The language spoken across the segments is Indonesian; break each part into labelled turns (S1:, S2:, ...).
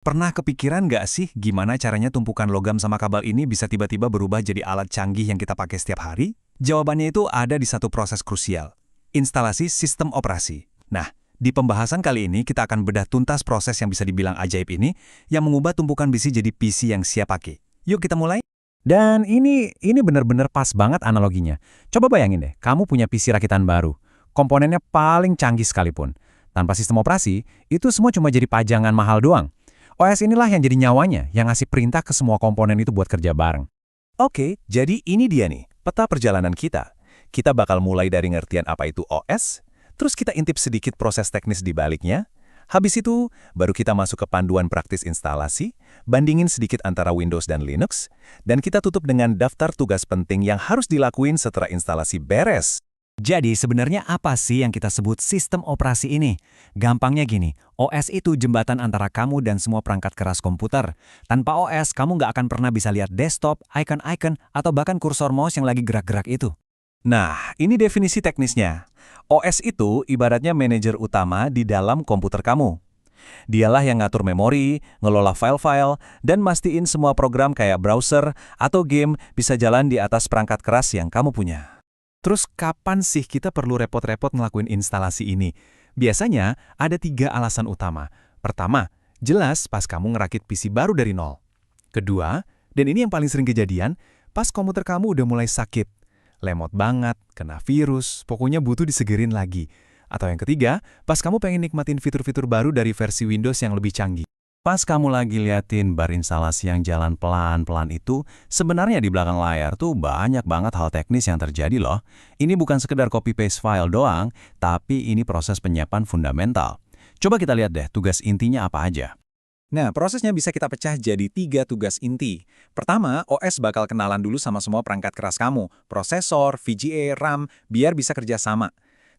S1: Pernah kepikiran nggak sih gimana caranya tumpukan logam sama kabel ini bisa tiba-tiba berubah jadi alat canggih yang kita pakai setiap hari? Jawabannya itu ada di satu proses krusial, instalasi sistem operasi. Nah, di pembahasan kali ini kita akan bedah tuntas proses yang bisa dibilang ajaib ini yang mengubah tumpukan besi jadi PC yang siap pakai. Yuk kita mulai. Dan ini benar-benar pas banget analoginya. Coba bayangin deh, kamu punya PC rakitan baru. Komponennya paling canggih sekalipun. Tanpa sistem operasi, itu semua cuma jadi pajangan mahal doang. OS inilah yang jadi nyawanya, yang ngasih perintah ke semua komponen itu buat kerja bareng. Oke, jadi ini dia nih, peta perjalanan kita. Kita bakal mulai dari ngertian apa itu OS, terus kita intip sedikit proses teknis di baliknya. Habis itu, baru kita masuk ke panduan praktis instalasi, bandingin sedikit antara Windows dan Linux, dan kita tutup dengan daftar tugas penting yang harus dilakuin setelah instalasi beres. Jadi sebenarnya apa sih yang kita sebut sistem operasi ini? Gampangnya gini, OS itu jembatan antara kamu dan semua perangkat keras komputer. Tanpa OS, kamu nggak akan pernah bisa lihat desktop, icon-icon, atau bahkan kursor mouse yang lagi gerak-gerak itu. Nah, ini definisi teknisnya. OS itu ibaratnya manajer utama di dalam komputer kamu. Dialah yang ngatur memori, ngelola file-file, dan mastiin semua program kayak browser atau game bisa jalan di atas perangkat keras yang kamu punya. Terus kapan sih kita perlu repot-repot ngelakuin instalasi ini? Biasanya ada 3 alasan utama. Pertama, jelas pas kamu ngerakit PC baru dari nol. Kedua, dan ini yang paling sering kejadian, pas komputer kamu udah mulai sakit. Lemot banget, kena virus, pokoknya butuh disegerin lagi. Atau yang ketiga, pas kamu pengen nikmatin fitur-fitur baru dari versi Windows yang lebih canggih. Pas kamu lagi liatin bar instalasi yang jalan pelan-pelan itu, sebenarnya di belakang layar tuh banyak banget hal teknis yang terjadi loh. Ini bukan sekedar copy-paste file doang, tapi ini proses penyiapan fundamental. Coba kita lihat deh tugas intinya apa aja. Nah, prosesnya bisa kita pecah jadi 3 tugas inti. Pertama, OS bakal kenalan dulu sama semua perangkat keras kamu, prosesor, VGA, RAM, biar bisa kerja sama.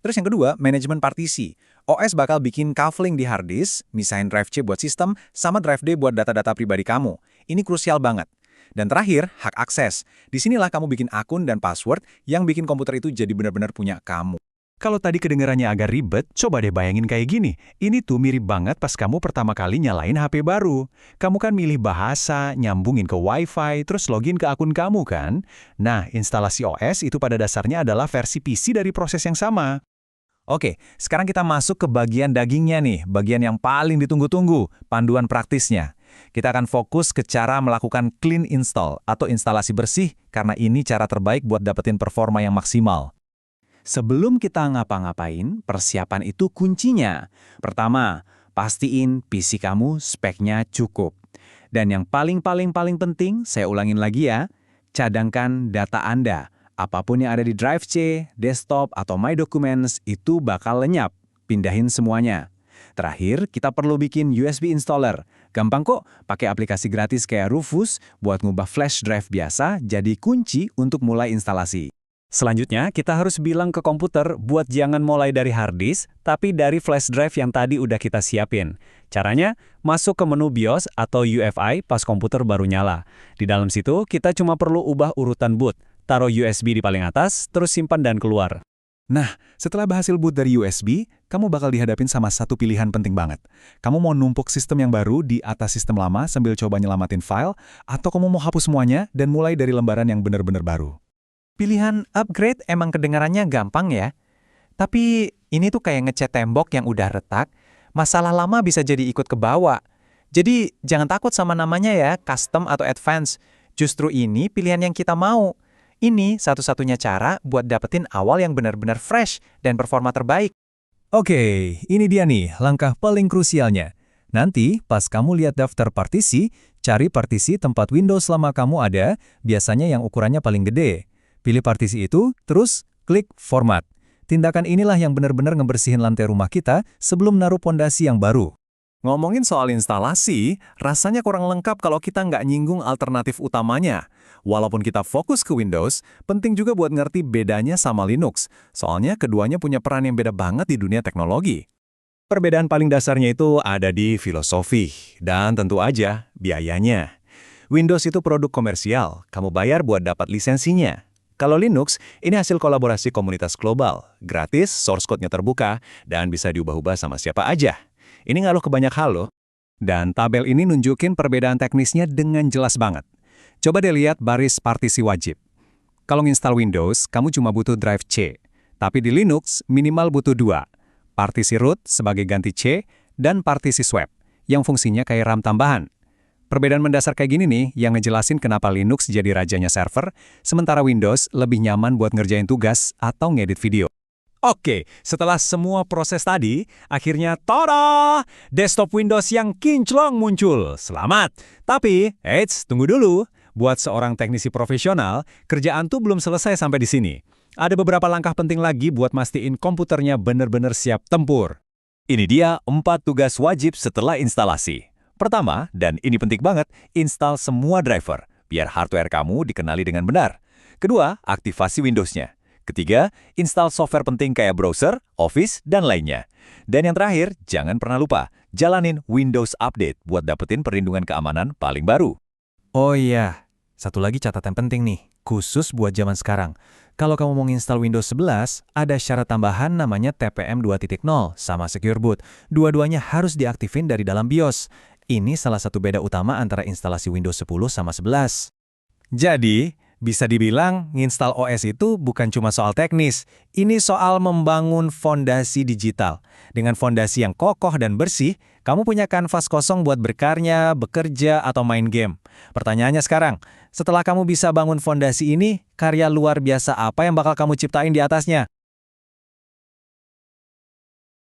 S1: Terus yang kedua, manajemen partisi. OS bakal bikin coupling di hard disk, misahin drive C buat sistem, sama drive D buat data-data pribadi kamu. Ini krusial banget. Dan terakhir, hak akses. Disinilah kamu bikin akun dan password yang bikin komputer itu jadi benar-benar punya kamu. Kalau tadi kedengarannya agak ribet, coba deh bayangin kayak gini. Ini tuh mirip banget pas kamu pertama kali nyalain HP baru. Kamu kan milih bahasa, nyambungin ke Wi-Fi, terus login ke akun kamu kan? Nah, instalasi OS itu pada dasarnya adalah versi PC dari proses yang sama. Oke, sekarang kita masuk ke bagian dagingnya nih, bagian yang paling ditunggu-tunggu, panduan praktisnya. Kita akan fokus ke cara melakukan clean install atau instalasi bersih karena ini cara terbaik buat dapetin performa yang maksimal. Sebelum kita ngapa-ngapain, persiapan itu kuncinya. Pertama, pastiin PC kamu speknya cukup. Dan yang paling penting, saya ulangin lagi ya, cadangkan data Anda. Apapun yang ada di drive C, desktop, atau My Documents itu bakal lenyap. Pindahin semuanya. Terakhir, kita perlu bikin USB installer. Gampang kok, pakai aplikasi gratis kayak Rufus buat ngubah flash drive biasa jadi kunci untuk mulai instalasi. Selanjutnya, kita harus bilang ke komputer buat jangan mulai dari hard disk, tapi dari flash drive yang tadi udah kita siapin. Caranya, masuk ke menu BIOS atau UEFI pas komputer baru nyala. Di dalam situ, kita cuma perlu ubah urutan boot. Taruh USB di paling atas, terus simpan dan keluar. Nah, setelah berhasil boot dari USB, kamu bakal dihadapin sama satu pilihan penting banget. Kamu mau numpuk sistem yang baru di atas sistem lama sambil coba nyelamatin file, atau kamu mau hapus semuanya dan mulai dari lembaran yang benar-benar baru. Pilihan upgrade emang kedengarannya gampang ya. Tapi ini tuh kayak ngecat tembok yang udah retak, masalah lama bisa jadi ikut ke bawah. Jadi jangan takut sama namanya ya, custom atau advance. Justru ini pilihan yang kita mau. Ini satu-satunya cara buat dapetin awal yang benar-benar fresh dan performa terbaik. Oke, ini dia nih langkah paling krusialnya. Nanti pas kamu lihat daftar partisi, cari partisi tempat Windows lama kamu ada, biasanya yang ukurannya paling gede. Pilih partisi itu, terus klik format. Tindakan inilah yang benar-benar ngebersihin lantai rumah kita sebelum naruh pondasi yang baru. Ngomongin soal instalasi, rasanya kurang lengkap kalau kita nggak nyinggung alternatif utamanya. Walaupun kita fokus ke Windows, penting juga buat ngerti bedanya sama Linux. Soalnya keduanya punya peran yang beda banget di dunia teknologi. Perbedaan paling dasarnya itu ada di filosofi, dan tentu aja biayanya. Windows itu produk komersial, kamu bayar buat dapat lisensinya. Kalau Linux, ini hasil kolaborasi komunitas global, gratis, source code-nya terbuka, dan bisa diubah-ubah sama siapa aja. Ini ngaruh ke banyak hal loh. Dan tabel ini nunjukin perbedaan teknisnya dengan jelas banget. Coba deh lihat baris partisi wajib. Kalau nginstal Windows, kamu cuma butuh drive C. Tapi di Linux, minimal butuh 2. Partisi root sebagai ganti C, dan partisi swap, yang fungsinya kayak RAM tambahan. Perbedaan mendasar kayak gini nih, yang ngejelasin kenapa Linux jadi rajanya server, sementara Windows lebih nyaman buat ngerjain tugas atau ngedit video. Oke, setelah semua proses tadi, akhirnya tada! Desktop Windows yang kinclong muncul. Selamat! Tapi, tunggu dulu. Buat seorang teknisi profesional, kerjaan tuh belum selesai sampai di sini. Ada beberapa langkah penting lagi buat mastiin komputernya bener-bener siap tempur. Ini dia 4 tugas wajib setelah instalasi. Pertama, dan ini penting banget, install semua driver, biar hardware kamu dikenali dengan benar. Kedua, aktivasi Windows-nya. Ketiga, install software penting kayak browser, Office, dan lainnya. Dan yang terakhir, jangan pernah lupa, jalanin Windows Update buat dapetin perlindungan keamanan paling baru.
S2: Oh iya, satu lagi catatan penting nih, khusus buat zaman sekarang. Kalau kamu mau install Windows 11, ada syarat tambahan namanya TPM 2.0 sama Secure Boot. Dua-duanya harus diaktifin dari dalam BIOS. Ini salah satu beda utama antara instalasi Windows 10 sama 11.
S1: Jadi, bisa dibilang nginstal OS itu bukan cuma soal teknis, ini soal membangun fondasi digital. Dengan fondasi yang kokoh dan bersih, kamu punya kanvas kosong buat berkarya, bekerja, atau main game. Pertanyaannya sekarang, setelah kamu bisa bangun fondasi ini, karya luar biasa apa yang bakal kamu ciptain di atasnya?